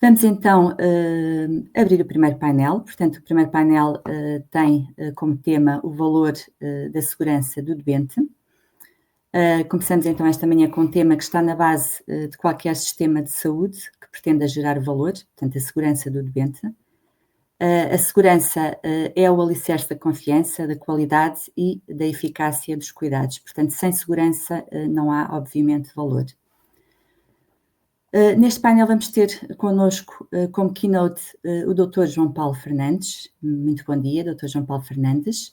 Vamos então abrir o primeiro painel. Portanto, o primeiro painel tem como tema o valor da segurança do doente. Começamos então esta manhã com um tema que está na base de qualquer sistema de saúde que pretenda gerar valor, portanto, a segurança do doente. A segurança é o alicerce da confiança, da qualidade e da eficácia dos cuidados. Portanto, sem segurança não há, obviamente, valor. Neste painel vamos ter connosco como keynote o Dr. João Paulo Fernandes. Muito bom dia, Dr. João Paulo Fernandes.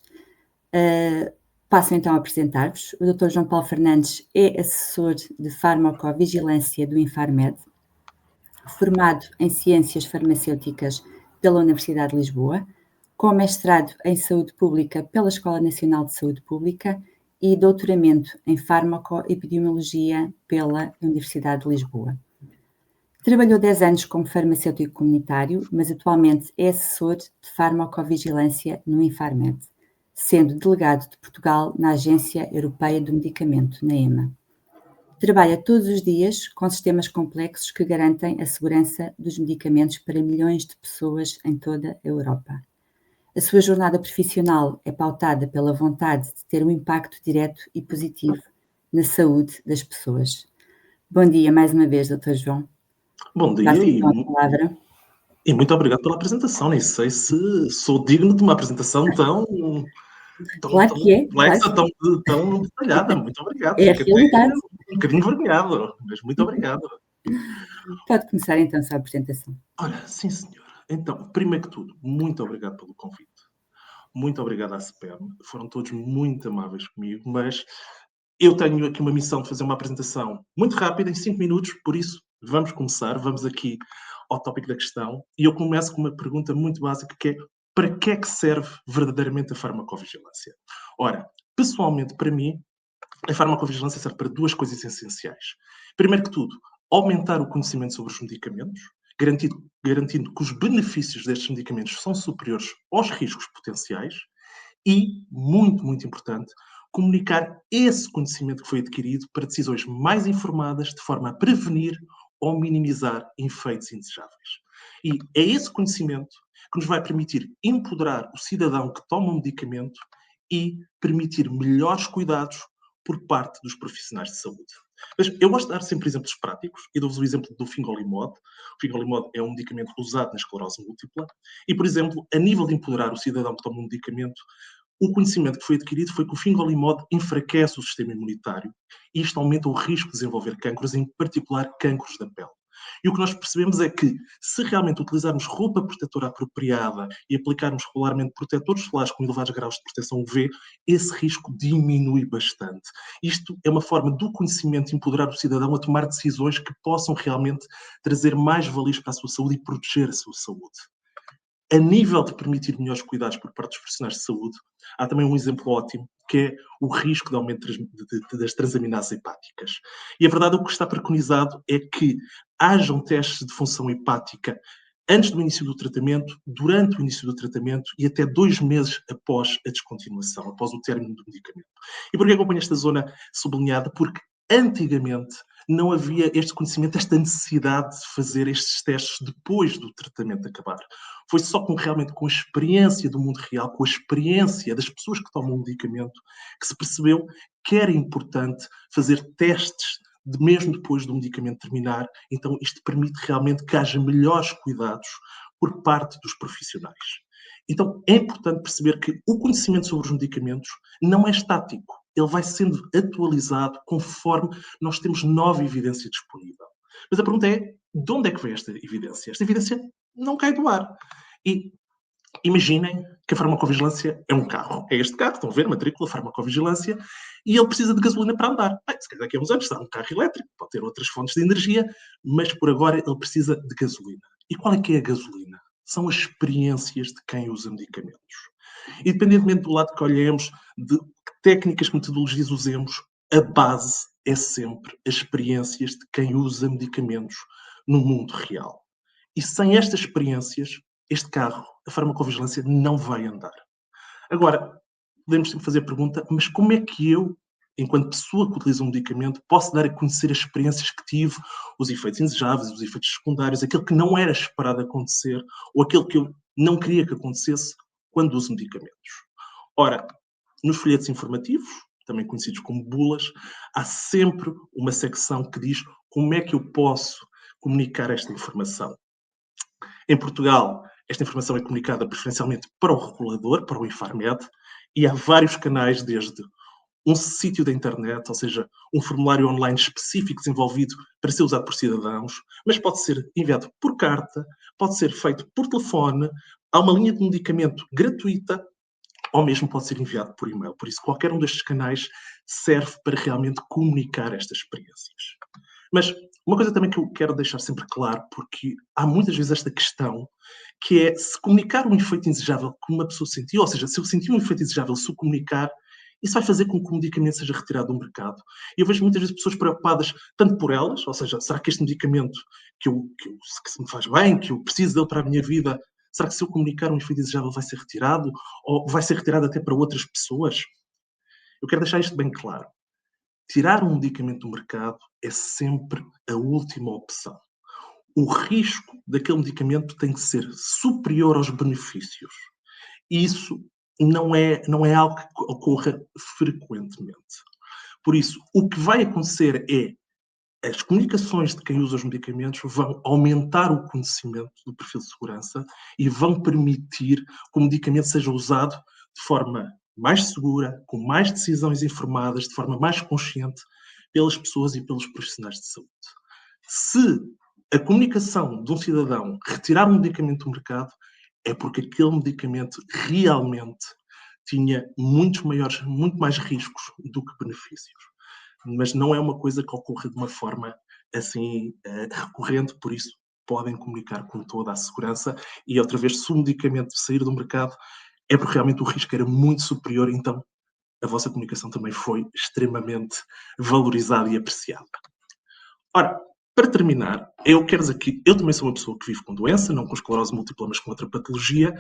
Passo então a apresentar-vos. O Dr. João Paulo Fernandes é assessor de farmacovigilância do Infarmed, formado em Ciências Farmacêuticas pela Universidade de Lisboa, com mestrado em Saúde Pública pela Escola Nacional de Saúde Pública e doutoramento em Farmacoepidemiologia pela Universidade de Lisboa. Trabalhou 10 anos como farmacêutico comunitário, mas atualmente é assessor de farmacovigilância no Infarmed, sendo delegado de Portugal na Agência Europeia do Medicamento, na EMA. Trabalha todos os dias com sistemas complexos que garantem a segurança dos medicamentos para milhões de pessoas em toda a Europa. A sua jornada profissional é pautada pela vontade de ter um impacto direto e positivo na saúde das pessoas. Bom dia mais uma vez, Dr. João. Bom dia então a palavra. E muito obrigado pela apresentação. Nem sei se sou digno de uma apresentação tão Claro que é, complexa, claro. tão detalhada. Muito obrigado. É a Fico até realidade. um bocadinho envergonhado, mas muito obrigado. Pode começar então a sua apresentação. Ora, sim, senhora. Então, primeiro que tudo, muito obrigado pelo convite. Muito obrigado à SPERM. Foram todos muito amáveis comigo, mas eu tenho aqui uma missão de fazer uma apresentação muito rápida, em 5 minutos, por isso vamos começar, vamos aqui ao tópico da questão. E eu começo com uma pergunta muito básica, que é: para que é que serve verdadeiramente a farmacovigilância? Ora, pessoalmente, para mim, a farmacovigilância serve para duas coisas essenciais. Primeiro que tudo, aumentar o conhecimento sobre os medicamentos, garantindo que os benefícios destes medicamentos são superiores aos riscos potenciais. E, muito, muito importante, comunicar esse conhecimento que foi adquirido para decisões mais informadas, de forma a prevenir ou minimizar efeitos indesejáveis. E é esse conhecimento que nos vai permitir empoderar o cidadão que toma um medicamento e permitir melhores cuidados por parte dos profissionais de saúde. Mas eu gosto de dar sempre exemplos práticos e dou-vos o exemplo do Fingolimod. O Fingolimod é um medicamento usado na esclerose múltipla e, por exemplo, a nível de empoderar o cidadão que toma um medicamento, o conhecimento que foi adquirido foi que o Fingolimod enfraquece o sistema imunitário e isto aumenta o risco de desenvolver cancros, em particular cancros da pele. E o que nós percebemos é que, se realmente utilizarmos roupa protetora apropriada e aplicarmos regularmente protetores solares com elevados graus de proteção UV, esse risco diminui bastante. Isto é uma forma do conhecimento empoderar o cidadão a tomar decisões que possam realmente trazer mais valias para a sua saúde e proteger a sua saúde. A nível de permitir melhores cuidados por parte dos profissionais de saúde, há também um exemplo ótimo, que é o risco de aumento das transaminases hepáticas. E a verdade, o que está preconizado é que hajam testes de função hepática antes do início do tratamento, durante o início do tratamento e até 2 meses após a descontinuação, após o término do medicamento. E porquê é que eu ponho esta zona sublinhada? Porque antigamente não havia este conhecimento, esta necessidade de fazer estes testes depois do tratamento acabar. Foi só realmente com a experiência do mundo real, com a experiência das pessoas que tomam o medicamento, que se percebeu que era importante fazer testes mesmo depois do medicamento terminar. Então isto permite realmente que haja melhores cuidados por parte dos profissionais. Então é importante perceber que o conhecimento sobre os medicamentos não é estático. Ele vai sendo atualizado conforme nós temos nova evidência disponível. Mas a pergunta é: de onde é que vem esta evidência? Esta evidência não cai do ar. E imaginem que a farmacovigilância é um carro. É este carro, estão a ver, matrícula, farmacovigilância, e ele precisa de gasolina para andar. Bem, se calhar daqui a uns anos será um carro elétrico, pode ter outras fontes de energia, mas por agora ele precisa de gasolina. E qual é que é a gasolina? São as experiências de quem usa medicamentos. Independentemente do lado que olhemos, de que técnicas, metodologias usemos, a base é sempre as experiências de quem usa medicamentos no mundo real. E sem estas experiências, este carro, a farmacovigilância, não vai andar. Agora, podemos sempre fazer a pergunta: mas como é que eu enquanto pessoa que utiliza um medicamento, posso dar a conhecer as experiências que tive, os efeitos indesejáveis, os efeitos secundários, aquilo que não era esperado acontecer ou aquilo que eu não queria que acontecesse quando uso medicamentos. Ora, nos folhetos informativos, também conhecidos como bulas, há sempre uma secção que diz como é que eu posso comunicar esta informação. Em Portugal, esta informação é comunicada preferencialmente para o regulador, para o Infarmed, e há vários canais, desde um sítio da internet, ou seja, um formulário online específico desenvolvido para ser usado por cidadãos, mas pode ser enviado por carta, pode ser feito por telefone, há uma linha de medicamento gratuita, ou mesmo pode ser enviado por e-mail. Por isso, qualquer um destes canais serve para realmente comunicar estas experiências. Mas uma coisa também que eu quero deixar sempre claro, porque há muitas vezes esta questão, que é se comunicar um efeito indesejável que uma pessoa sentiu, ou seja, se eu senti um efeito indesejável, se o comunicar, isso vai fazer com que o medicamento seja retirado do mercado. E eu vejo muitas vezes pessoas preocupadas, tanto por elas, ou seja, será que este medicamento que me faz bem, que eu preciso dele para a minha vida, será que se eu comunicar um efeito indesejável vai ser retirado? Ou vai ser retirado até para outras pessoas? Eu quero deixar isto bem claro. Tirar um medicamento do mercado é sempre a última opção. O risco daquele medicamento tem que ser superior aos benefícios. E isso não é algo que ocorra frequentemente. Por isso, o que vai acontecer é as comunicações de quem usa os medicamentos vão aumentar o conhecimento do perfil de segurança e vão permitir que o medicamento seja usado de forma mais segura, com mais decisões informadas, de forma mais consciente pelas pessoas e pelos profissionais de saúde. Se a comunicação de um cidadão retirar um medicamento do mercado, é porque aquele medicamento realmente tinha muito mais riscos do que benefícios. Mas não é uma coisa que ocorra de uma forma assim recorrente, por isso podem comunicar com toda a segurança. E outra vez, se o medicamento sair do mercado, é porque realmente o risco era muito superior, então a vossa comunicação também foi extremamente valorizada e apreciada. Ora, para terminar, eu quero dizer que eu também sou uma pessoa que vive com doença, não com esclerose múltipla, mas com outra patologia,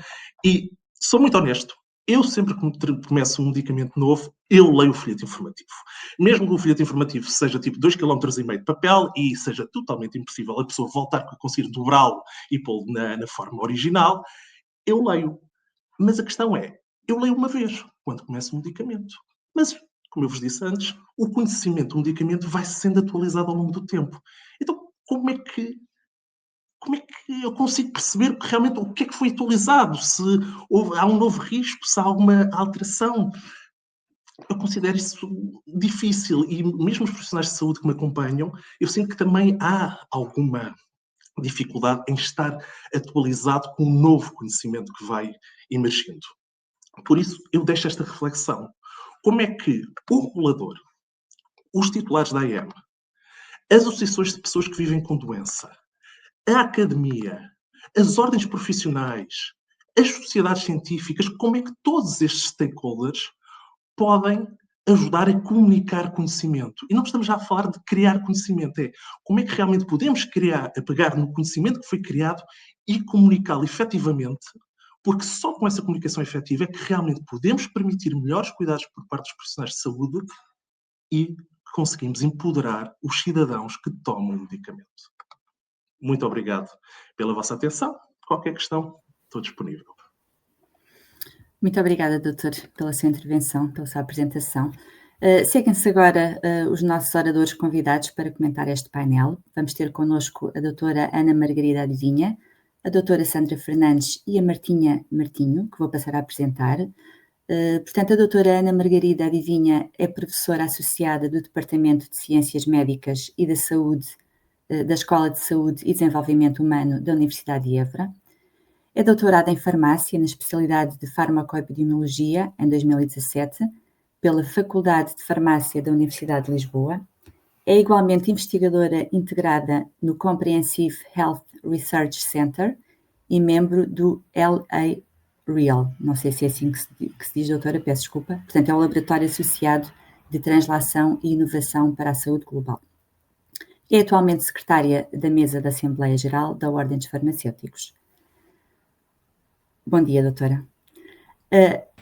e sou muito honesto. Eu sempre que começo um medicamento novo, eu leio o folheto informativo. Mesmo que o folheto informativo seja tipo 2,5 km de papel e seja totalmente impossível a pessoa voltar a conseguir dobrá-lo e pô-lo na forma original, eu leio. Mas a questão é, eu leio uma vez, quando começo um medicamento. Mas, como eu vos disse antes, o conhecimento do medicamento vai sendo atualizado ao longo do tempo. Então, como é que eu consigo perceber realmente o que é que foi atualizado? Se há um novo risco, se há alguma alteração? Eu considero isso difícil e mesmo os profissionais de saúde que me acompanham, eu sinto que também há alguma dificuldade em estar atualizado com o novo conhecimento que vai emergindo. Por isso, eu deixo esta reflexão. Como é que o regulador, os titulares da AM, as associações de pessoas que vivem com doença, a academia, as ordens profissionais, as sociedades científicas, como é que todos estes stakeholders podem ajudar a comunicar conhecimento? E não estamos já a falar de criar conhecimento, é como é que realmente podemos pegar no conhecimento que foi criado e comunicá-lo efetivamente, porque só com essa comunicação efetiva é que realmente podemos permitir melhores cuidados por parte dos profissionais de saúde e conseguimos empoderar os cidadãos que tomam o medicamento. Muito obrigado pela vossa atenção. Qualquer questão, estou disponível. Muito obrigada, doutor, pela sua intervenção, pela sua apresentação. Seguem-se agora os nossos oradores convidados para comentar este painel. Vamos ter connosco a doutora Ana Margarida Adivinha, a doutora Sandra Fernandes e a Martinha Martinho, que vou passar a apresentar. Portanto, a doutora Ana Margarida Adivinha é professora associada do Departamento de Ciências Médicas e da Saúde da Escola de Saúde e Desenvolvimento Humano da Universidade de Évora. É doutorada em farmácia na especialidade de farmacoepidemiologia em 2017 pela Faculdade de Farmácia da Universidade de Lisboa. É igualmente investigadora integrada no Comprehensive Health Research Center e membro do LA Real. Não sei se é assim que se diz, doutora, peço desculpa. Portanto, é o Laboratório Associado de Translação e Inovação para a Saúde Global. É atualmente secretária da Mesa da Assembleia Geral da Ordem dos Farmacêuticos. Bom dia, doutora.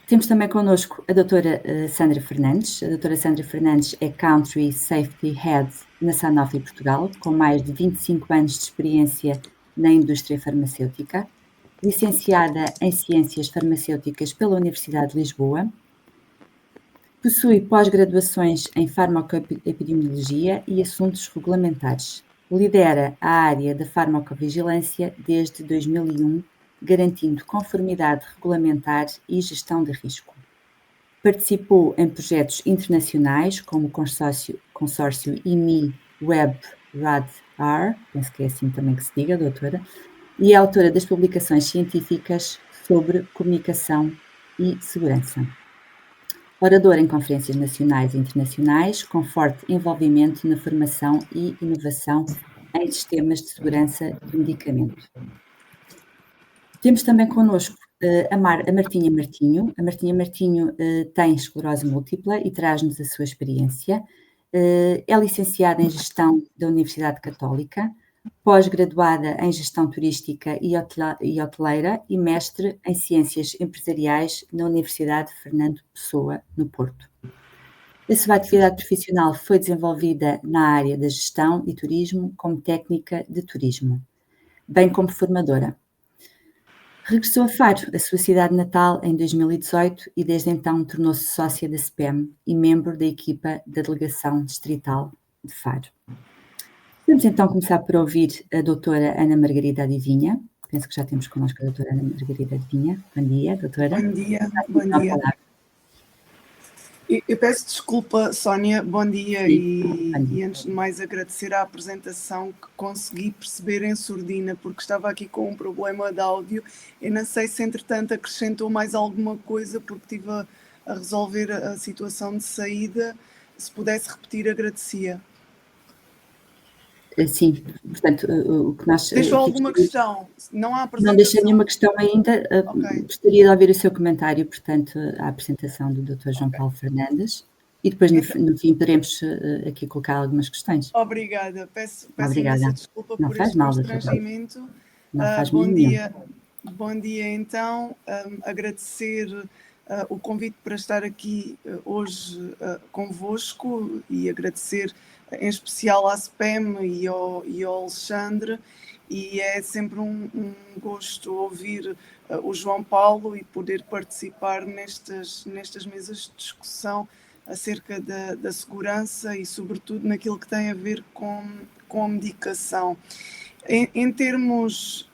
Temos também connosco a doutora Sandra Fernandes. A doutora Sandra Fernandes é Country Safety Head na Sanofi Portugal, com mais de 25 anos de experiência na indústria farmacêutica, licenciada em Ciências Farmacêuticas pela Universidade de Lisboa, possui pós-graduações em farmacoepidemiologia e assuntos regulamentares. Lidera a área da farmacovigilância desde 2001, garantindo conformidade regulamentar e gestão de risco. Participou em projetos internacionais como o consórcio IMI Web RAD-R, penso que é assim também que se diga, doutora, e é autora das publicações científicas sobre comunicação e segurança. Oradora em conferências nacionais e internacionais, com forte envolvimento na formação e inovação em sistemas de segurança do medicamento. Temos também connosco a Martinha Martinho. A Martinha Martinho tem esclerose múltipla e traz-nos a sua experiência. É licenciada em Gestão da Universidade Católica, pós-graduada em Gestão Turística e Hoteleira e mestre em Ciências Empresariais na Universidade Fernando Pessoa, no Porto. A sua atividade profissional foi desenvolvida na área da gestão e turismo como técnica de turismo, bem como formadora. Regressou a Faro, a sua cidade natal, em 2018 e desde então tornou-se sócia da SPEM e membro da equipa da Delegação Distrital de Faro. Vamos então começar por ouvir a doutora Ana Margarida Adivinha. Penso que já temos connosco a doutora Ana Margarida Adivinha. Bom dia, doutora. Bom dia, bom dia. Eu peço desculpa, Sónia, bom dia, e antes de mais agradecer a apresentação que consegui perceber em surdina, porque estava aqui com um problema de áudio. Eu não sei se entretanto acrescentou mais alguma coisa, porque estive a resolver a situação de saída. Se pudesse repetir, agradecia. Sim, portanto, o que nós... Deixou alguma questão? Não há apresentação? Não deixei nenhuma questão ainda. Okay. Gostaria de ouvir o seu comentário, portanto, à apresentação do Dr. João Paulo Fernandes, e depois, no fim, poderemos aqui colocar algumas questões. Obrigada. Peço Obrigada. Desculpa não por faz este mal, constrangimento. Não faz Bom nenhum. dia. Bom dia, então. Agradecer o convite para estar aqui hoje convosco e agradecer em especial à SPEM e ao Alexandre, e é sempre um gosto ouvir o João Paulo e poder participar nestas mesas de discussão acerca da segurança e sobretudo naquilo que tem a ver com a medicação. Em termos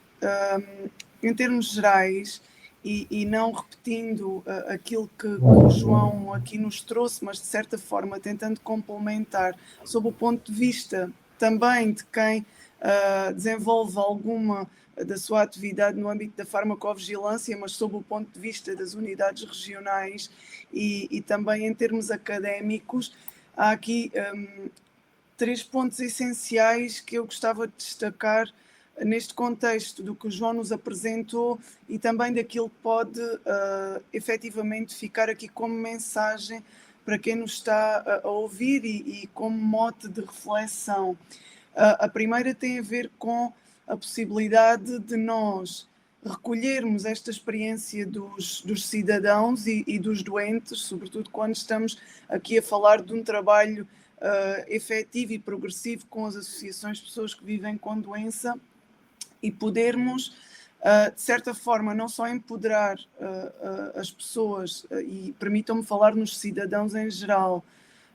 gerais, e não repetindo aquilo que o João aqui nos trouxe, mas de certa forma tentando complementar sob o ponto de vista também de quem desenvolve alguma da sua atividade no âmbito da farmacovigilância, mas sob o ponto de vista das unidades regionais e também em termos académicos, há aqui 3 pontos essenciais que eu gostava de destacar neste contexto do que o João nos apresentou e também daquilo que pode efetivamente ficar aqui como mensagem para quem nos está a ouvir e como mote de reflexão. A primeira tem a ver com a possibilidade de nós recolhermos esta experiência dos cidadãos e dos doentes, sobretudo quando estamos aqui a falar de um trabalho efetivo e progressivo com as associações de pessoas que vivem com doença, e podermos, de certa forma, não só empoderar as pessoas, e permitam-me falar nos cidadãos em geral,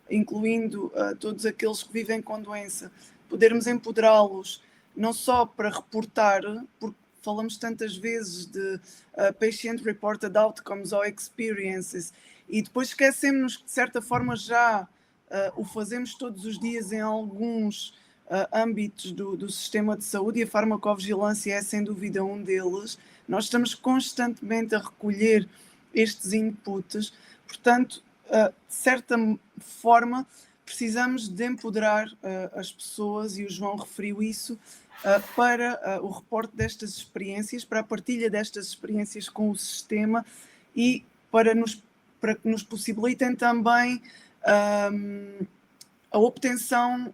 incluindo todos aqueles que vivem com doença, podermos empoderá-los não só para reportar, porque falamos tantas vezes de patient-reported outcomes ou experiences, e depois esquecemos que, de certa forma, já o fazemos todos os dias em alguns âmbitos do sistema de saúde, e a farmacovigilância é sem dúvida um deles. Nós estamos constantemente a recolher estes inputs, portanto, de certa forma, precisamos de empoderar as pessoas, e o João referiu isso, para o reporte destas experiências, para a partilha destas experiências com o sistema e para que nos possibilitem também a obtenção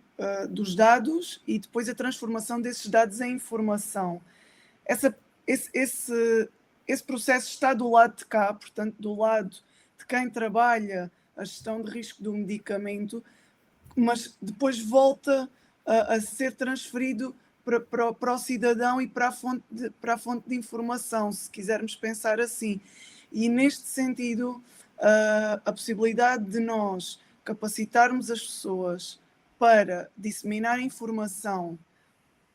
dos dados e depois a transformação desses dados em informação. esse processo está do lado de cá, portanto, do lado de quem trabalha a gestão de risco do medicamento, mas depois volta a ser transferido para o cidadão e para a fonte de informação, se quisermos pensar assim. E neste sentido, a possibilidade de nós capacitarmos as pessoas para disseminar informação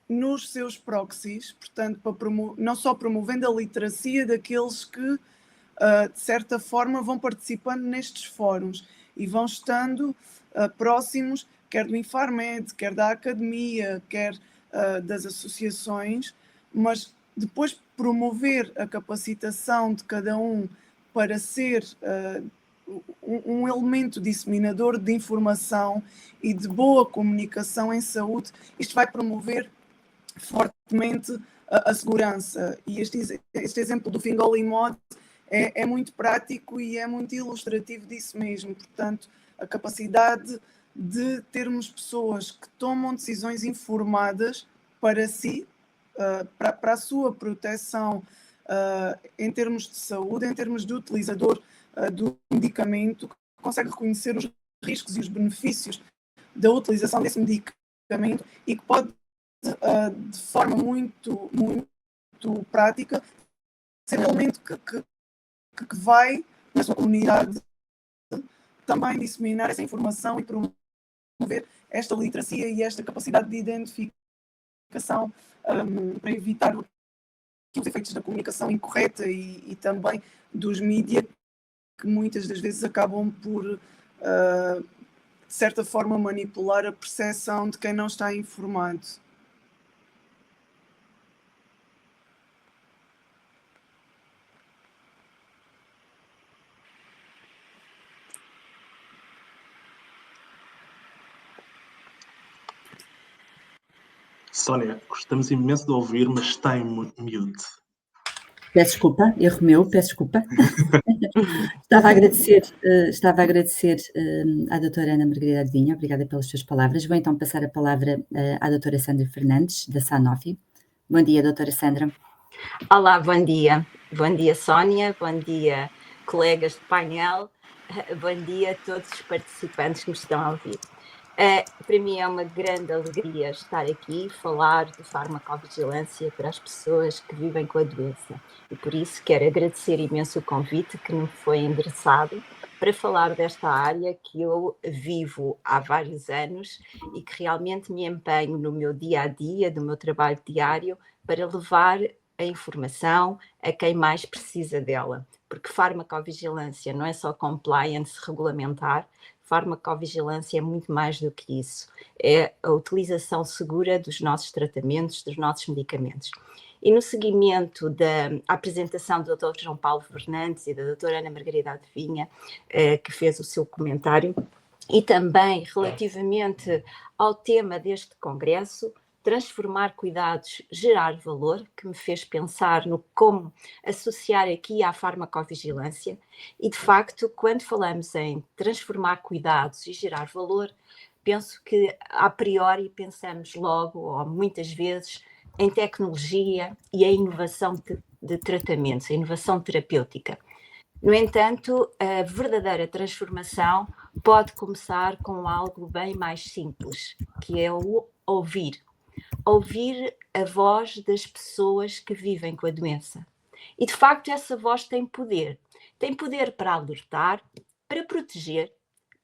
nos seus proxies, portanto, não só promovendo a literacia daqueles que, de certa forma, vão participando nestes fóruns e vão estando próximos, quer do Infarmed, quer da academia, quer das associações, mas depois promover a capacitação de cada um para ser um elemento disseminador de informação e de boa comunicação em saúde. Isto vai promover fortemente a segurança. E este exemplo do Fingoli Mod é muito prático e é muito ilustrativo disso mesmo. Portanto, a capacidade de termos pessoas que tomam decisões informadas para si, para a sua proteção em termos de saúde, em termos de utilizador do medicamento, que consegue reconhecer os riscos e os benefícios da utilização desse medicamento e que pode, de forma muito, muito prática, ser um elemento que vai, na sua comunidade, também disseminar essa informação e promover esta literacia e esta capacidade de identificação para evitar os efeitos da comunicação incorreta e também dos mídias, que muitas das vezes acabam por, de certa forma, manipular a percepção de quem não está informado. Sónia, gostamos imenso de ouvir, mas está em mute. Peço desculpa, erro meu, peço desculpa. Estava a agradecer à doutora Ana Margarida Adivinha, obrigada pelas suas palavras. Vou então passar a palavra à doutora Sandra Fernandes, da Sanofi. Bom dia, doutora Sandra. Olá, bom dia. Bom dia, Sónia. Bom dia, colegas de painel. Bom dia a todos os participantes que me estão a ouvir. Para mim é uma grande alegria estar aqui e falar de farmacovigilância para as pessoas que vivem com a doença. E por isso quero agradecer imenso o convite que me foi endereçado para falar desta área que eu vivo há vários anos e que realmente me empenho no meu dia-a-dia, no meu trabalho diário, para levar a informação a quem mais precisa dela. Porque farmacovigilância não é só compliance regulamentar, farmacovigilância é muito mais do que isso. É a utilização segura dos nossos tratamentos, dos nossos medicamentos. E no seguimento da apresentação do Dr. João Paulo Fernandes e da doutora Ana Margarida Adivinha, que fez o seu comentário, e também relativamente ao tema deste congresso, transformar cuidados, gerar valor, que me fez pensar no como associar aqui à farmacovigilância. E, de facto, quando falamos em transformar cuidados e gerar valor, penso que, a priori, pensamos logo, ou muitas vezes, em tecnologia e a inovação de tratamentos, a inovação terapêutica. No entanto, a verdadeira transformação pode começar com algo bem mais simples, que é o ouvir. Ouvir a voz das pessoas que vivem com a doença. E, de facto, essa voz tem poder. Tem poder para alertar, para proteger,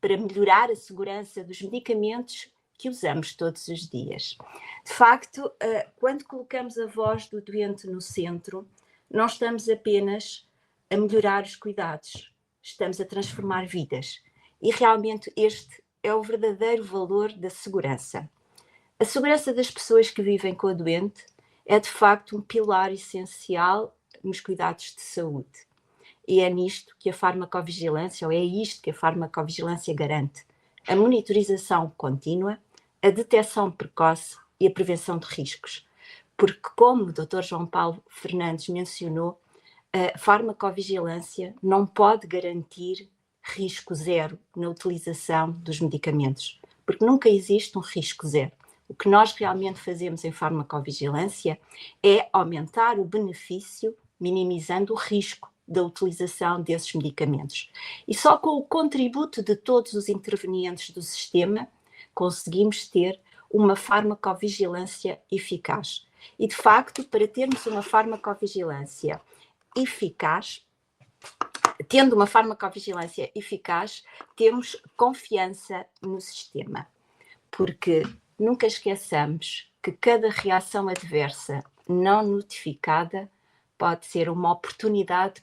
para melhorar a segurança dos medicamentos que usamos todos os dias. De facto, quando colocamos a voz do doente no centro, não estamos apenas a melhorar os cuidados, estamos a transformar vidas. E realmente este é o verdadeiro valor da segurança. A segurança das pessoas que vivem com a doente é, de facto, um pilar essencial nos cuidados de saúde. E é nisto que a farmacovigilância, ou é isto que a farmacovigilância garante: a monitorização contínua, a detecção precoce e a prevenção de riscos. Porque, como o Dr. João Paulo Fernandes mencionou, a farmacovigilância não pode garantir risco zero na utilização dos medicamentos, porque nunca existe um risco zero. O que nós realmente fazemos em farmacovigilância é aumentar o benefício minimizando o risco da utilização desses medicamentos. E só com o contributo de todos os intervenientes do sistema conseguimos ter uma farmacovigilância eficaz. E, de facto, para termos uma farmacovigilância eficaz, tendo uma farmacovigilância eficaz, temos confiança no sistema. Porque nunca esqueçamos que cada reação adversa não notificada pode ser uma oportunidade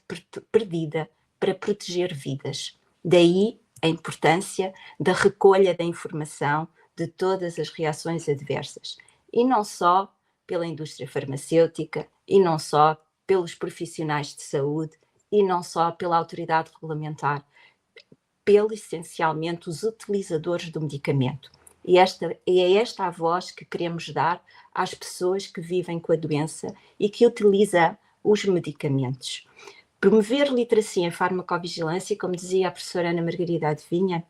perdida para proteger vidas. Daí a importância da recolha da informação de todas as reações adversas. E não só pela indústria farmacêutica, e não só pelos profissionais de saúde, e não só pela autoridade regulamentar, essencialmente os utilizadores do medicamento. E é esta a voz que queremos dar às pessoas que vivem com a doença e que utilizam os medicamentos. Promover literacia em farmacovigilância, como dizia a professora Ana Margarida Adivinha,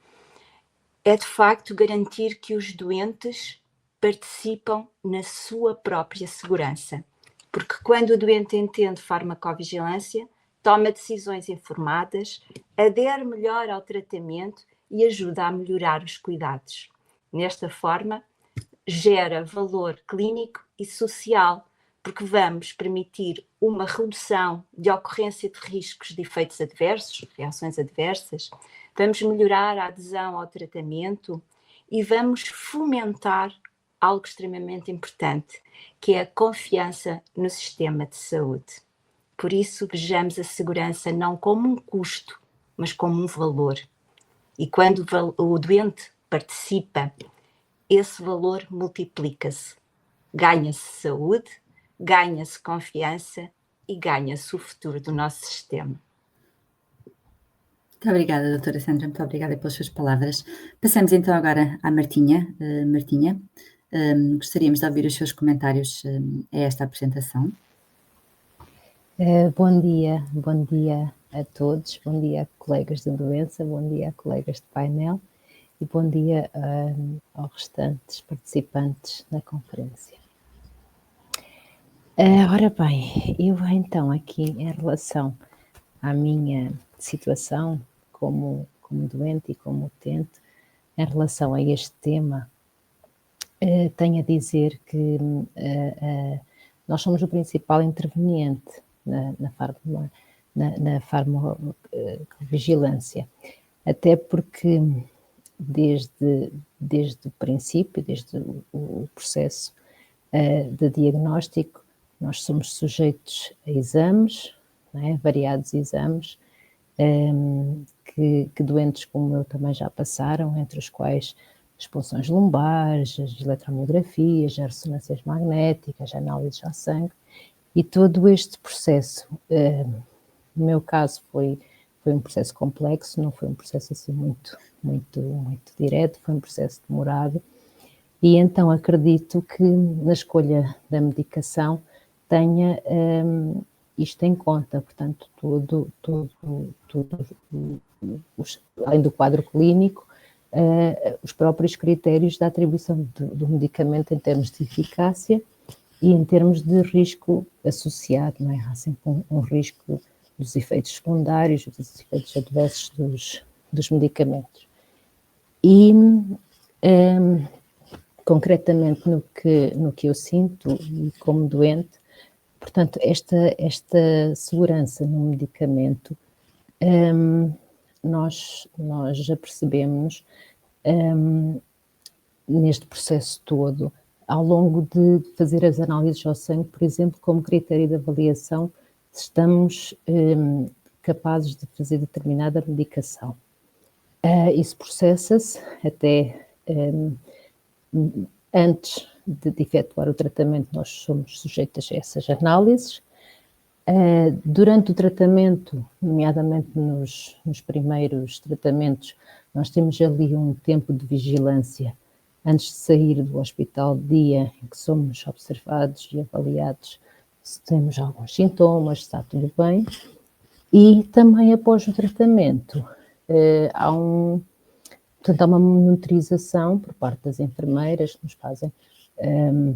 é de facto garantir que os doentes participam na sua própria segurança. Porque quando o doente entende farmacovigilância, toma decisões informadas, adere melhor ao tratamento e ajuda a melhorar os cuidados. Nesta forma, gera valor clínico e social, porque vamos permitir uma redução de ocorrência de riscos de efeitos adversos, reações adversas, vamos melhorar a adesão ao tratamento e vamos fomentar algo extremamente importante, que é a confiança no sistema de saúde. Por isso, vejamos a segurança não como um custo, mas como um valor. E quando o doente participa, esse valor multiplica-se. Ganha-se saúde, ganha-se confiança e ganha-se o futuro do nosso sistema. Muito obrigada, doutora Sandra, muito obrigada pelas suas palavras. Passamos então agora à Martinha. Martinha, gostaríamos de ouvir os seus comentários a esta apresentação. Bom dia a todos, bom dia a colegas de doença, bom dia a colegas de painel e bom dia aos restantes participantes da conferência. Ora bem, eu então aqui em relação à minha situação como doente e como utente, em relação a este tema, tenho a dizer que nós somos o principal interveniente na farmacovigilância, até porque desde o princípio, desde o processo de diagnóstico, nós somos sujeitos a exames, não é? Variados exames, que doentes como eu também já passaram, entre os quais as punções lombares, as eletromiografias, as ressonâncias magnéticas, a análise ao sangue. E todo este processo, no meu caso, foi um processo complexo, não foi um processo assim muito direto, foi um processo demorado. E então acredito que na escolha da medicação tenha isto em conta, portanto, além do quadro clínico, os próprios critérios da atribuição do medicamento em termos de eficácia e em termos de risco associado, não é? Há sempre um risco dos efeitos secundários, dos efeitos adversos dos medicamentos. E, concretamente, no que eu sinto e como doente, portanto, esta segurança no medicamento, nós já percebemos neste processo todo, ao longo de fazer as análises ao sangue, por exemplo, como critério de avaliação, se estamos capazes de fazer determinada medicação. Isso processa-se até antes de efetuar o tratamento, nós somos sujeitos a essas análises. Durante o tratamento, nomeadamente nos primeiros tratamentos, nós temos ali um tempo de vigilância antes de sair do hospital, dia em que somos observados e avaliados se temos alguns sintomas, se está tudo bem. E também após o tratamento, há uma monitorização por parte das enfermeiras que nos fazem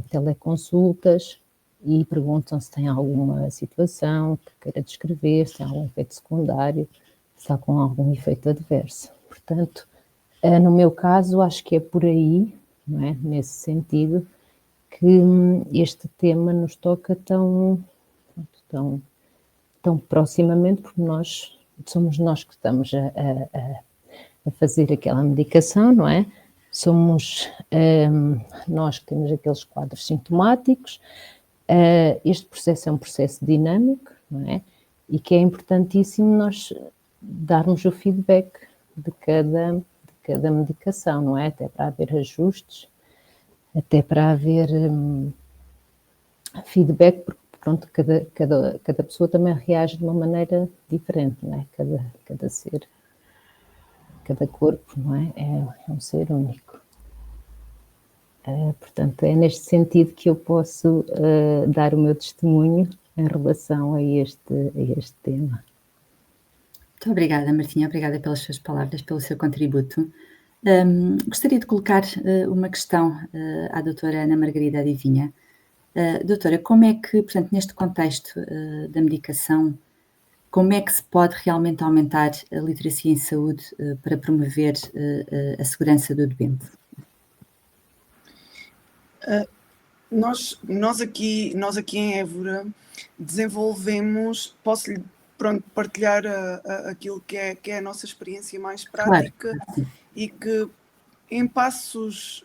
teleconsultas e perguntam se tem alguma situação que queira descrever, se tem algum efeito secundário, se está com algum efeito adverso. Portanto, no meu caso, acho que é por aí, não é? Nesse sentido, que este tema nos toca tão proximamente, porque somos nós que estamos a fazer aquela medicação, não é? Somos nós que temos aqueles quadros sintomáticos. Este processo é um processo dinâmico, não é? E que é importantíssimo nós darmos o feedback de cada medicação, não é? Até para haver ajustes, até para haver feedback, porque pronto, cada pessoa também reage de uma maneira diferente, não é? Cada ser, cada corpo, não é? É um ser único. Portanto, é neste sentido que eu posso dar o meu testemunho em relação a este tema. Muito obrigada, Martinha, obrigada pelas suas palavras, pelo seu contributo. Gostaria de colocar uma questão à doutora Ana Margarida Adivinha. Doutora, como é que, portanto, neste contexto da medicação, como é que se pode realmente aumentar a literacia em saúde para promover a segurança do doente? Nós aqui em Évora desenvolvemos, posso-lhe partilhar aquilo que é a nossa experiência mais prática, Claro. E que em passos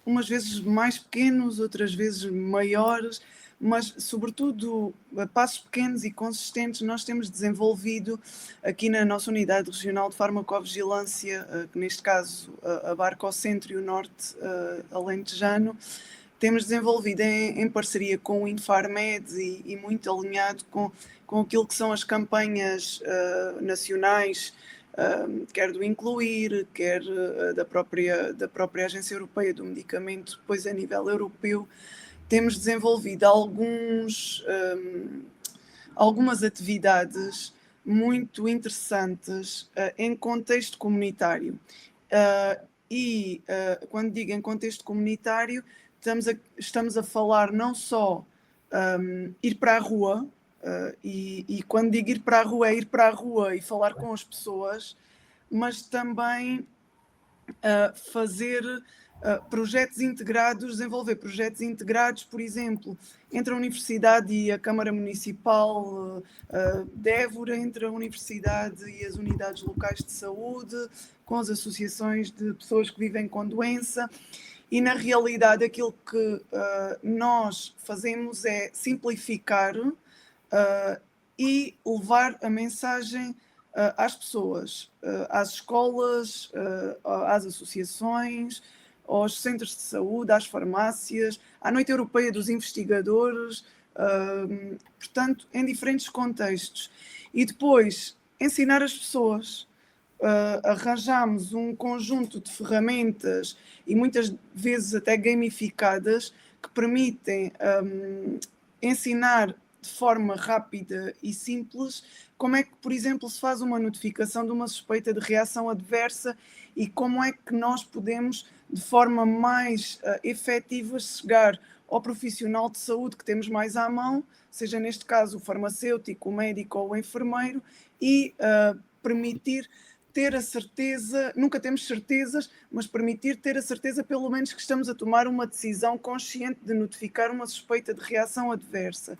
umas vezes mais pequenos, outras vezes maiores, mas sobretudo a passos pequenos e consistentes, nós temos desenvolvido aqui na nossa unidade regional de farmacovigilância, que neste caso abarca o centro e o norte alentejano. Temos desenvolvido em parceria com o Infarmed e muito alinhado com aquilo que são as campanhas nacionais, quer do Incluir, quer da própria Agência Europeia do Medicamento, depois a nível europeu. Temos desenvolvido algumas atividades muito interessantes em contexto comunitário. Quando digo em contexto comunitário, estamos a falar não só ir para a rua, e quando digo ir para a rua, é ir para a rua e falar com as pessoas, mas também fazer projetos integrados, desenvolver projetos integrados, por exemplo, entre a Universidade e a Câmara Municipal de Évora, entre a Universidade e as unidades locais de saúde, com as associações de pessoas que vivem com doença. E, na realidade, aquilo que nós fazemos é simplificar e levar a mensagem às pessoas, às escolas, às associações, aos centros de saúde, às farmácias, à Noite Europeia dos Investigadores, portanto, em diferentes contextos. E depois, ensinar as pessoas. Arranjamos um conjunto de ferramentas e muitas vezes até gamificadas que permitem ensinar de forma rápida e simples como é que, por exemplo, se faz uma notificação de uma suspeita de reação adversa e como é que nós podemos, de forma mais efetiva, chegar ao profissional de saúde que temos mais à mão, seja neste caso o farmacêutico, o médico ou o enfermeiro, e permitir ter a certeza, nunca temos certezas, mas permitir ter a certeza pelo menos que estamos a tomar uma decisão consciente de notificar uma suspeita de reação adversa.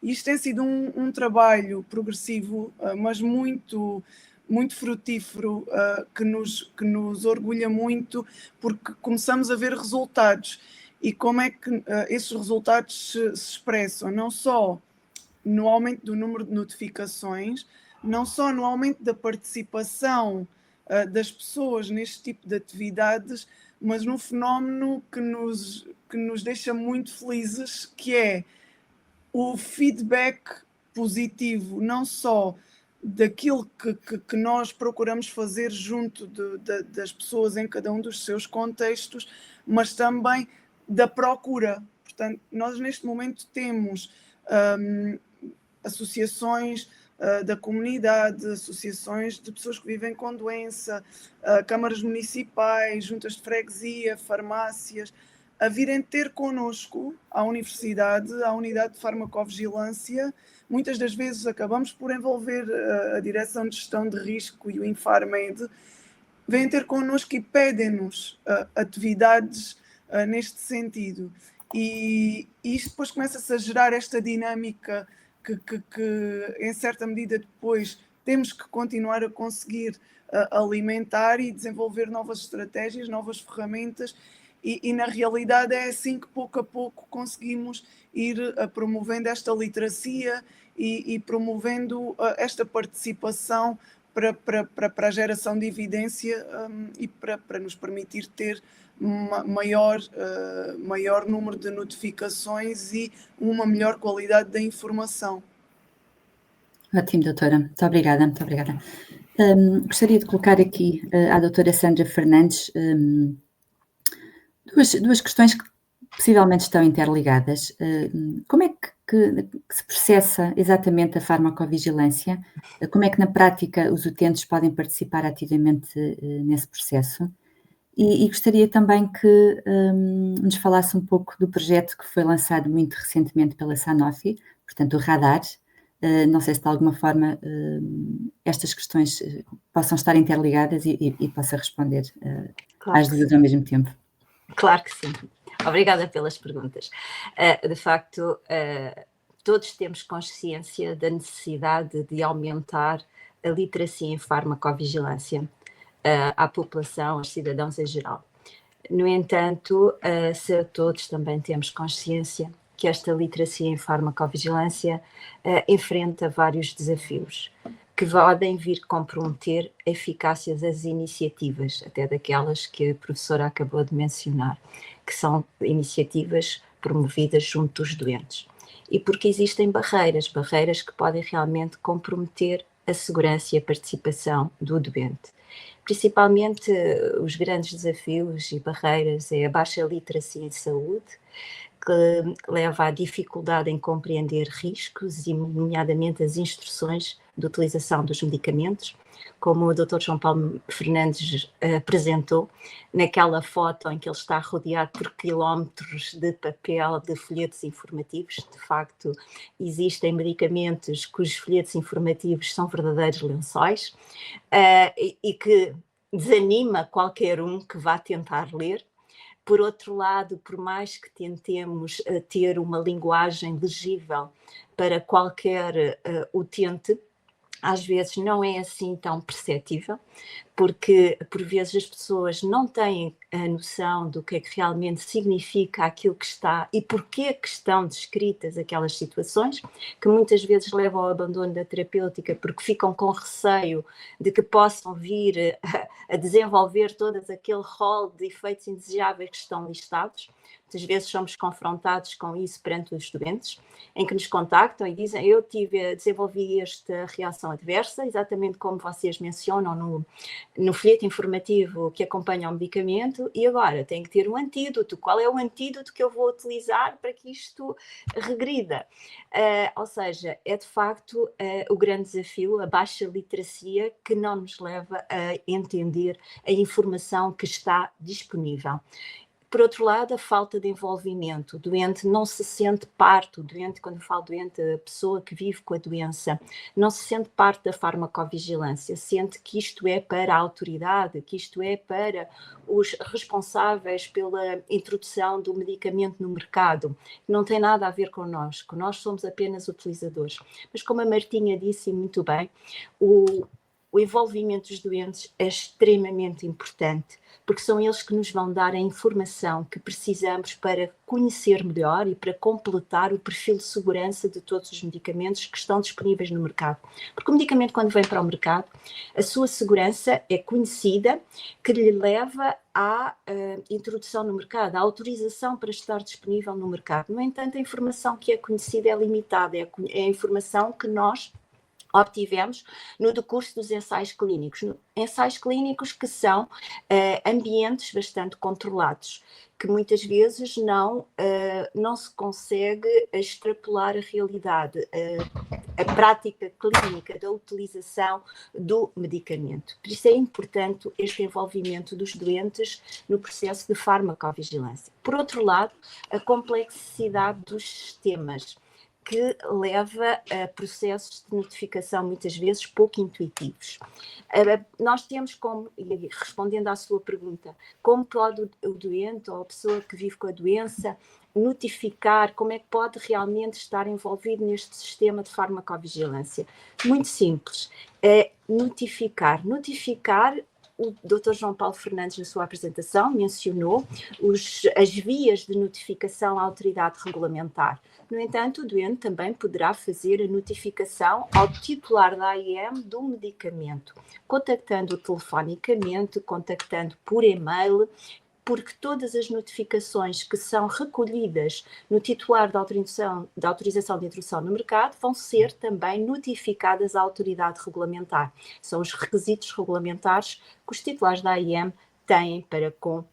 Isto tem sido um trabalho progressivo, mas muito, muito frutífero, que nos orgulha muito, porque começamos a ver resultados. E como é que esses resultados se expressam? Não só no aumento do número de notificações, não só no aumento da participação das pessoas neste tipo de atividades, mas num fenómeno que nos deixa muito felizes, que é o feedback positivo, não só daquilo que nós procuramos fazer junto das pessoas em cada um dos seus contextos, mas também da procura. Portanto, nós neste momento temos associações da comunidade, associações de pessoas que vivem com doença, câmaras municipais, juntas de freguesia, farmácias, a virem ter connosco à universidade, à unidade de farmacovigilância. Muitas das vezes acabamos por envolver a Direção de Gestão de Risco e o Infarmed, vêm ter connosco e pedem-nos atividades neste sentido. E isto depois começa-se a gerar esta dinâmica que, em certa medida, depois temos que continuar a conseguir alimentar e desenvolver novas estratégias, novas ferramentas, e na realidade é assim que pouco a pouco conseguimos ir promovendo esta literacia e promovendo esta participação para a geração de evidência e para nos permitir ter maior número de notificações e uma melhor qualidade da informação. Ótimo, doutora. Muito obrigada, muito obrigada. Gostaria de colocar aqui à doutora Sandra Fernandes duas questões que possivelmente estão interligadas. Como é que se processa exatamente a farmacovigilância? Como é que na prática os utentes podem participar ativamente nesse processo? E gostaria também que nos falasse um pouco do projeto que foi lançado muito recentemente pela Sanofi, portanto o Radar. Não sei se de alguma forma estas questões possam estar interligadas e possa responder às duas ao mesmo tempo. Claro que sim. Obrigada pelas perguntas. De facto, todos temos consciência da necessidade de aumentar a literacia em farmacovigilância à população, aos cidadãos em geral. No entanto, todos também temos consciência que esta literacia em farmacovigilância enfrenta vários desafios que podem vir comprometer a eficácia das iniciativas, até daquelas que a professora acabou de mencionar, que são iniciativas promovidas junto dos doentes. E porque existem barreiras que podem realmente comprometer a segurança e a participação do doente. Principalmente os grandes desafios e barreiras é a baixa literacia em saúde, que leva à dificuldade em compreender riscos e, nomeadamente, as instruções de utilização dos medicamentos, como o Dr. João Paulo Fernandes apresentou, naquela foto em que ele está rodeado por quilómetros de papel, de folhetos informativos. De facto, existem medicamentos cujos folhetos informativos são verdadeiros lençóis e que desanima qualquer um que vá tentar ler. Por outro lado, por mais que tentemos ter uma linguagem legível para qualquer utente, às vezes não é assim tão perceptível, porque por vezes as pessoas não têm a noção do que é que realmente significa aquilo que está e porquê que estão descritas aquelas situações, que muitas vezes levam ao abandono da terapêutica porque ficam com receio de que possam vir a desenvolver todo aquele rol de efeitos indesejáveis que estão listados. Muitas vezes somos confrontados com isso perante os doentes, em que nos contactam e dizem: eu desenvolvi esta reação adversa, exatamente como vocês mencionam no folheto informativo que acompanha o medicamento, e agora tenho que ter um antídoto. Qual é o antídoto que eu vou utilizar para que isto regrida? Ou seja, é de facto o grande desafio, a baixa literacia, que não nos leva a entender a informação que está disponível. Por outro lado, a falta de envolvimento. O doente não se sente parte, o doente, quando eu falo doente, a pessoa que vive com a doença, não se sente parte da farmacovigilância, sente que isto é para a autoridade, que isto é para os responsáveis pela introdução do medicamento no mercado. Não tem nada a ver connosco, nós somos apenas utilizadores. Mas como a Martinha disse muito bem, o envolvimento dos doentes é extremamente importante, porque são eles que nos vão dar a informação que precisamos para conhecer melhor e para completar o perfil de segurança de todos os medicamentos que estão disponíveis no mercado. Porque o medicamento, quando vem para o mercado, a sua segurança é conhecida, que lhe leva à introdução no mercado, à autorização para estar disponível no mercado. No entanto, a informação que é conhecida é limitada, é a informação que nós, obtivemos no decurso dos ensaios clínicos. Ensaios clínicos que são ambientes bastante controlados, que muitas vezes não se consegue extrapolar a realidade, a prática clínica da utilização do medicamento. Por isso é importante este envolvimento dos doentes no processo de farmacovigilância. Por outro lado, a complexidade dos sistemas, que leva a processos de notificação muitas vezes pouco intuitivos. Nós temos como, respondendo à sua pergunta, como pode o doente ou a pessoa que vive com a doença notificar, como é que pode realmente estar envolvido neste sistema de farmacovigilância? Muito simples, notificar. O Dr. João Paulo Fernandes, na sua apresentação, mencionou as vias de notificação à autoridade regulamentar. No entanto, o doente também poderá fazer a notificação ao titular da AIM do medicamento, contactando-o telefonicamente, contactando por e-mail, porque todas as notificações que são recolhidas no titular da autorização de introdução no mercado vão ser também notificadas à autoridade regulamentar. São os requisitos regulamentares que os titulares da AIM têm para com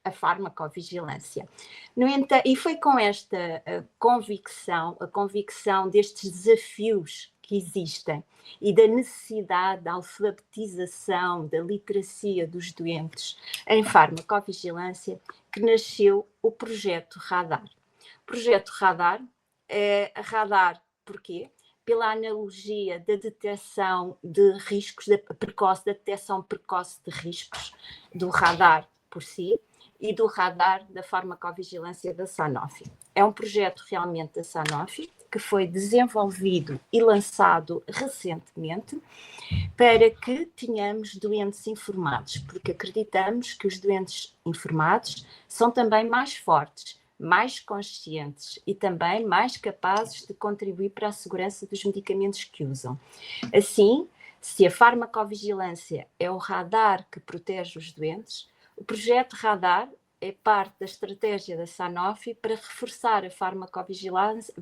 a farmacovigilância. No entanto, e foi com esta a convicção destes desafios que existem e da necessidade da alfabetização, da literacia dos doentes em farmacovigilância, que nasceu o projeto Radar. O projeto Radar porquê? Pela analogia da detecção de riscos, da detecção precoce de riscos do radar por si e do radar da farmacovigilância da Sanofi. É um projeto realmente da Sanofi, que foi desenvolvido e lançado recentemente para que tenhamos doentes informados, porque acreditamos que os doentes informados são também mais fortes, mais conscientes e também mais capazes de contribuir para a segurança dos medicamentos que usam. Assim, se a farmacovigilância é o radar que protege os doentes, o projeto Radar é parte da estratégia da Sanofi para reforçar a farmacovigilância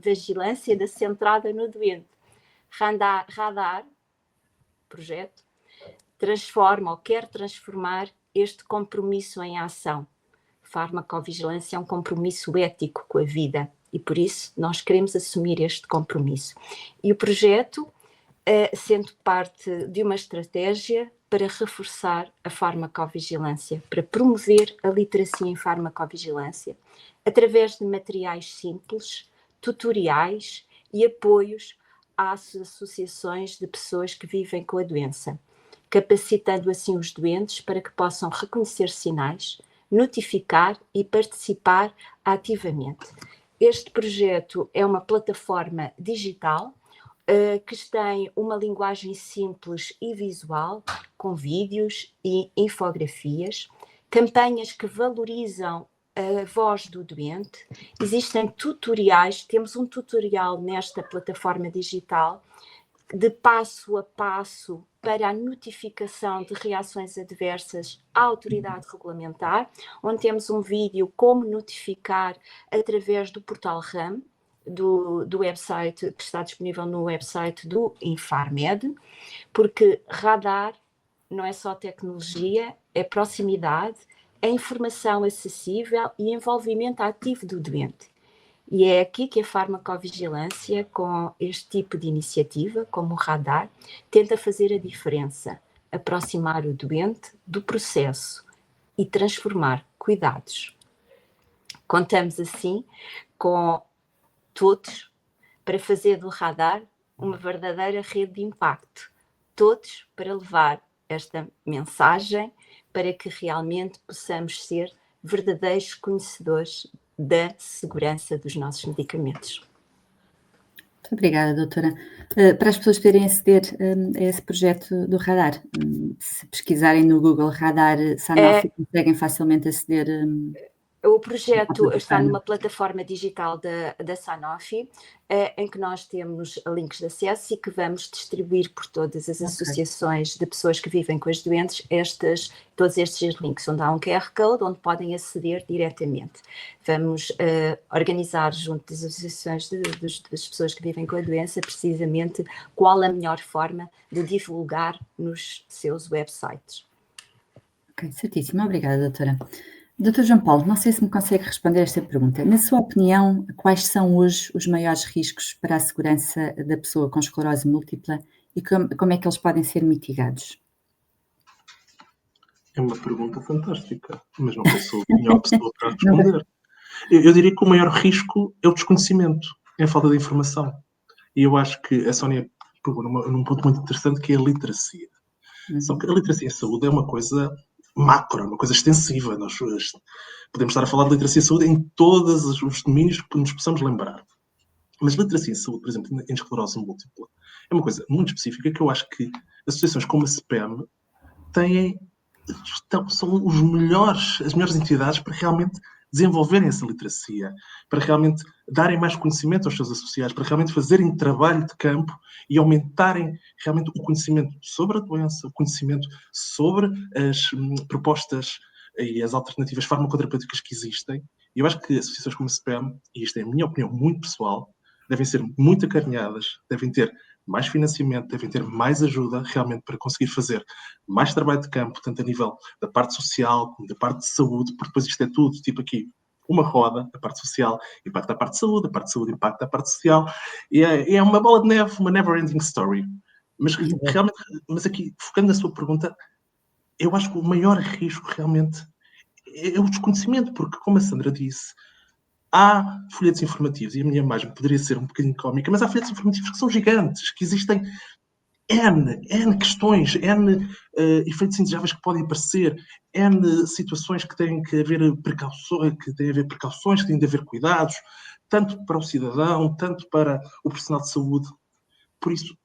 centrada no doente. Radar, projeto, transforma ou quer transformar este compromisso em ação. Farmacovigilância é um compromisso ético com a vida e por isso nós queremos assumir este compromisso. E o projeto, sendo parte de uma estratégia para reforçar a farmacovigilância, para promover a literacia em farmacovigilância, através de materiais simples, tutoriais e apoios às associações de pessoas que vivem com a doença, capacitando assim os doentes para que possam reconhecer sinais, notificar e participar ativamente. Este projeto é uma plataforma digital que tem uma linguagem simples e visual, com vídeos e infografias, campanhas que valorizam a voz do doente. Existem tutoriais, temos um tutorial nesta plataforma digital de passo a passo para a notificação de reações adversas à autoridade regulamentar, onde temos um vídeo como notificar através do portal RAM, do website, que está disponível no website do Infarmed, porque radar não é só tecnologia, é proximidade, é informação acessível e envolvimento ativo do doente. E é aqui que a farmacovigilância, com este tipo de iniciativa, como o radar, tenta fazer a diferença, aproximar o doente do processo e transformar cuidados. Contamos assim com todos para fazer do radar uma verdadeira rede de impacto, todos para levar esta mensagem para que realmente possamos ser verdadeiros conhecedores da segurança dos nossos medicamentos. Muito obrigada, doutora. Para as pessoas poderem aceder a esse projeto do radar, se pesquisarem no Google Radar Sanofi, conseguem facilmente aceder? O projeto está numa plataforma digital da Sanofi, em que nós temos links de acesso e que vamos distribuir por todas as associações de pessoas que vivem com as doentes todos estes links, onde há um QR Code onde podem aceder diretamente. Vamos organizar junto das associações das pessoas que vivem com a doença precisamente qual a melhor forma de divulgar nos seus websites. Ok, certíssimo. Obrigada, doutora. Doutor João Paulo, não sei se me consegue responder esta pergunta. Na sua opinião, quais são hoje os maiores riscos para a segurança da pessoa com esclerose múltipla e como é que eles podem ser mitigados? É uma pergunta fantástica, mas não sei se sou a melhor pessoa para responder. Eu diria que o maior risco é o desconhecimento, é a falta de informação. E eu acho que a Sónia pegou num ponto muito interessante, que é a literacia. Só que a literacia em saúde é uma coisa macro, é uma coisa extensiva. Nós podemos estar a falar de literacia em saúde em todos os domínios que nos possamos lembrar. Mas literacia em saúde, por exemplo, em esclerose múltipla, é uma coisa muito específica que eu acho que associações como a CPEM são as melhores entidades para realmente desenvolverem essa literacia, para realmente darem mais conhecimento aos seus associados, para realmente fazerem trabalho de campo e aumentarem realmente o conhecimento sobre a doença, o conhecimento sobre as propostas e as alternativas farmacoterapêuticas que existem. E eu acho que associações como a CPEM, e isto é a minha opinião muito pessoal, devem ser muito acarinhadas, devem ter mais financiamento, devem ter mais ajuda realmente para conseguir fazer mais trabalho de campo, tanto a nível da parte social como da parte de saúde, porque depois isto é tudo, tipo aqui, uma roda, a parte social impacta a parte de saúde impacta a parte social, e é uma bola de neve, uma never-ending story. Mas realmente, aqui, focando na sua pergunta, eu acho que o maior risco realmente é o desconhecimento, porque, como a Sandra disse, há folhetos informativos, e a minha imagem poderia ser um bocadinho cómica, mas há folhetos informativos que são gigantes, que existem N questões, N efeitos indesejáveis que podem aparecer, N situações que têm que haver precauções, que têm de haver cuidados, tanto para o cidadão, tanto para o profissional de saúde. Por isso,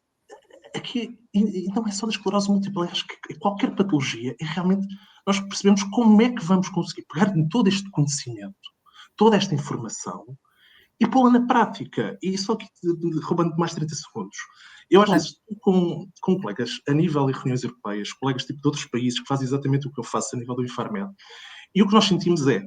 aqui, e não é só da esclerose múltipla, acho que qualquer patologia, é realmente nós percebemos como é que vamos conseguir pegar em todo este conhecimento, toda esta informação, e pô-la na prática. E só aqui, roubando mais 30 segundos. Eu, às vezes, estou com colegas a nível de reuniões europeias, colegas tipo de outros países que fazem exatamente o que eu faço a nível do Infarmed, e o que nós sentimos é,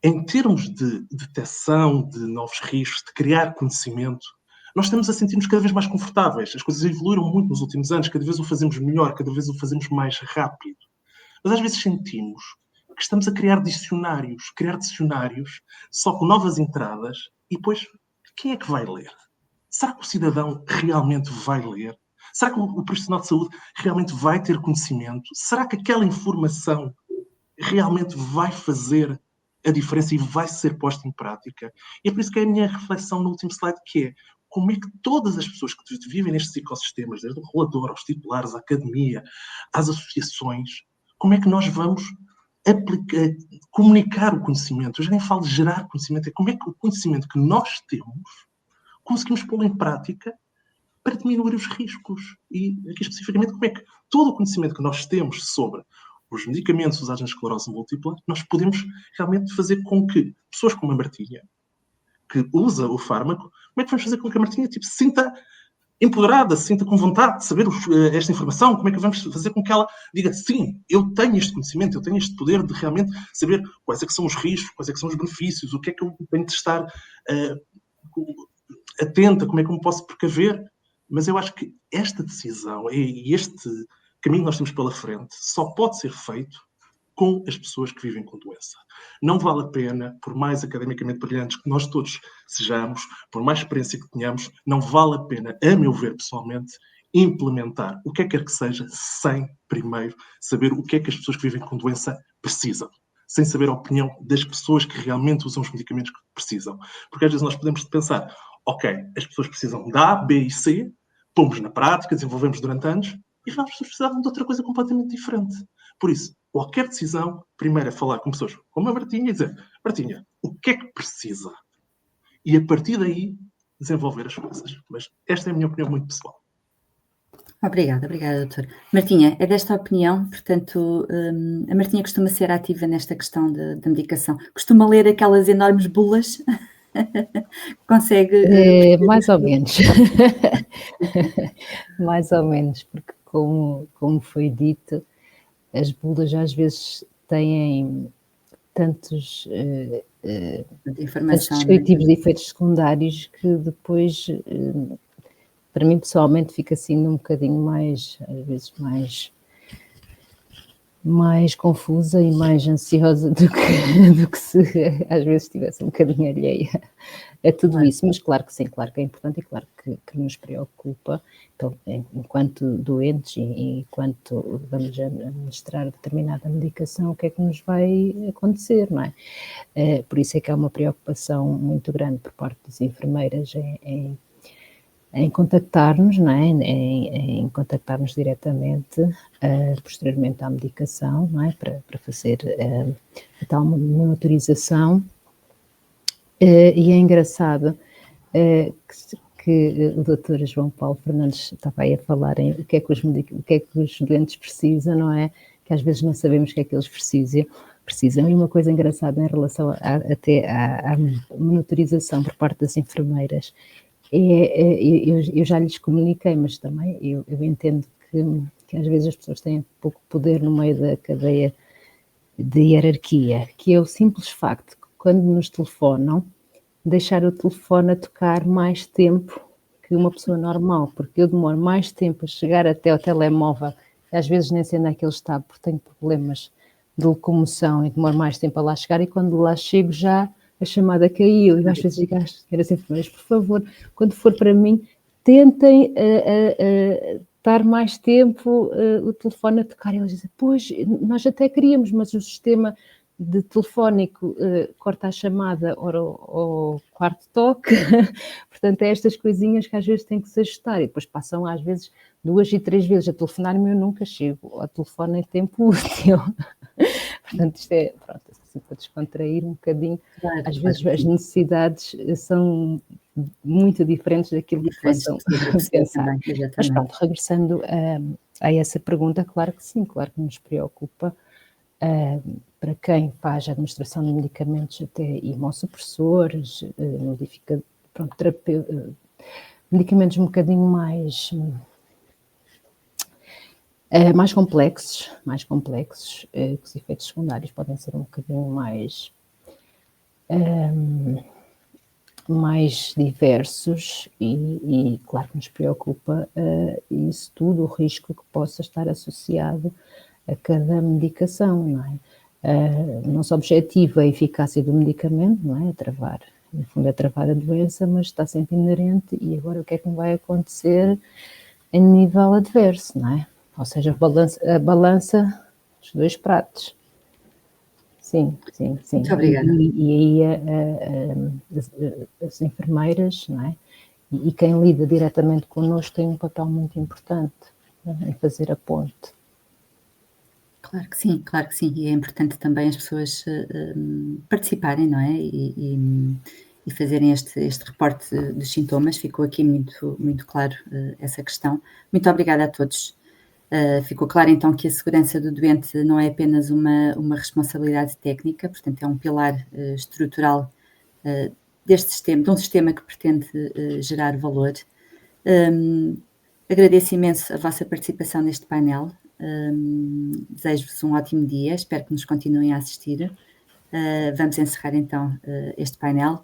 em termos de detecção de novos riscos, de criar conhecimento, nós estamos a sentir-nos cada vez mais confortáveis. As coisas evoluíram muito nos últimos anos, cada vez o fazemos melhor, cada vez o fazemos mais rápido. Mas às vezes sentimos que estamos a criar dicionários só com novas entradas, e depois, quem é que vai ler? Será que o cidadão realmente vai ler? Será que o profissional de saúde realmente vai ter conhecimento? Será que aquela informação realmente vai fazer a diferença e vai ser posta em prática? E é por isso que é a minha reflexão no último slide, que é como é que todas as pessoas que vivem nestes ecossistemas, desde o regulador, aos titulares, à academia, às associações, como é que nós vamos comunicar o conhecimento? Eu já nem falo de gerar conhecimento, é como é que o conhecimento que nós temos conseguimos pô-lo em prática para diminuir os riscos. E aqui especificamente, como é que todo o conhecimento que nós temos sobre os medicamentos usados na esclerose múltipla, nós podemos realmente fazer com que pessoas como a Martinha, que usa o fármaco, como é que vamos fazer com que a Martinha se sinta empoderada, se sinta com vontade de saber esta informação? Como é que vamos fazer com que ela diga, sim, eu tenho este conhecimento, eu tenho este poder de realmente saber quais é que são os riscos, quais é que são os benefícios, o que é que eu tenho de estar atenta, como é que eu me posso precaver? Mas eu acho que esta decisão e este caminho que nós temos pela frente só pode ser feito com as pessoas que vivem com doença. Não vale a pena, por mais academicamente brilhantes que nós todos sejamos, por mais experiência que tenhamos, não vale a pena, a meu ver pessoalmente, implementar o que quer que seja sem primeiro saber o que é que as pessoas que vivem com doença precisam. Sem saber a opinião das pessoas que realmente usam os medicamentos que precisam. Porque às vezes nós podemos pensar, ok, as pessoas precisam de A, B e C, pomos na prática, desenvolvemos durante anos, e as pessoas precisavam de outra coisa completamente diferente. Por isso, qualquer decisão, primeiro é falar com pessoas como a Martinha e dizer, Martinha, o que é que precisa? E a partir daí, desenvolver as coisas. Mas esta é a minha opinião muito pessoal. Obrigada, doutor. Martinha, é desta opinião, portanto, a Martinha costuma ser ativa nesta questão da medicação. Costuma ler aquelas enormes bulas? Consegue? Mais ou menos. Mais ou menos, porque como foi dito, as bulas às vezes têm tantos Informação, descritivos de efeitos secundários que depois, para mim pessoalmente, fica assim um bocadinho mais, às vezes mais confusa e mais ansiosa do que se às vezes estivesse um bocadinho alheia a tudo Claro. isso, mas claro que sim, claro que é importante e claro que nos preocupa, então, enquanto doentes e enquanto vamos administrar determinada medicação, o que é que nos vai acontecer, não é? Por isso é que há uma preocupação muito grande por parte das enfermeiras em contactar-nos, não é? Em contactar-nos diretamente, posteriormente à medicação, não é? Para fazer a tal monitorização. E é engraçado que o Dr. João Paulo Fernandes estava aí a falar em o que é que os doentes precisam, não é? Que às vezes não sabemos o que é que eles precisam. E uma coisa engraçada em relação até à monitorização por parte das enfermeiras, eu já lhes comuniquei, mas também eu entendo que às vezes as pessoas têm pouco poder no meio da cadeia de hierarquia, que é o simples facto de que quando nos telefonam, deixar o telefone a tocar mais tempo que uma pessoa normal, porque eu demoro mais tempo a chegar até ao telemóvel, e às vezes nem sei onde é que ele está, porque tenho problemas de locomoção e demoro mais tempo a lá chegar, e quando lá chego já a chamada caiu, e às vezes digo às senhoras enfermeiras, por favor, quando for para mim, tentem estar mais tempo o telefone a tocar. E eles dizem, pois, nós até queríamos, mas o sistema de telefónico corta a chamada ao quarto toque, portanto é estas coisinhas que às vezes têm que se ajustar, e depois passam às vezes 2 e 3 vezes a telefonar-me e eu nunca chego ao telefone em tempo útil. Portanto, isto é, pronto, assim, para descontrair um bocadinho, Claro, às claro vezes que as sim. necessidades são muito diferentes daquilo que Diferentes possam do que eu percebo pensar. também, Mas exatamente. pronto, regressando a essa pergunta, claro que sim, claro que nos preocupa. Para quem faz a administração de medicamentos, até imunossupressores, medicamentos um bocadinho mais complexos, que os efeitos secundários podem ser um bocadinho mais diversos e claro que nos preocupa isso tudo, o risco que possa estar associado a cada medicação, não é? O nosso objetivo é a eficácia do medicamento, não é? No fundo é travar a doença, mas está sempre inerente, e agora o que é que vai acontecer em nível adverso, não é? Ou seja, a balança dos dois pratos. Sim. Muito obrigada. E aí as enfermeiras, não é? E quem lida diretamente connosco tem um papel muito importante, não é? Em fazer a ponte. Claro que sim, e é importante também as pessoas participarem, não é? E fazerem este reporte dos sintomas. Ficou aqui muito claro essa questão. Muito obrigada a todos. Ficou claro então que a segurança do doente não é apenas uma responsabilidade técnica, portanto é um pilar estrutural deste sistema, de um sistema que pretende gerar valor. Agradeço imenso a vossa participação neste painel. Desejo-vos um ótimo dia, espero que nos continuem a assistir. Vamos encerrar então este painel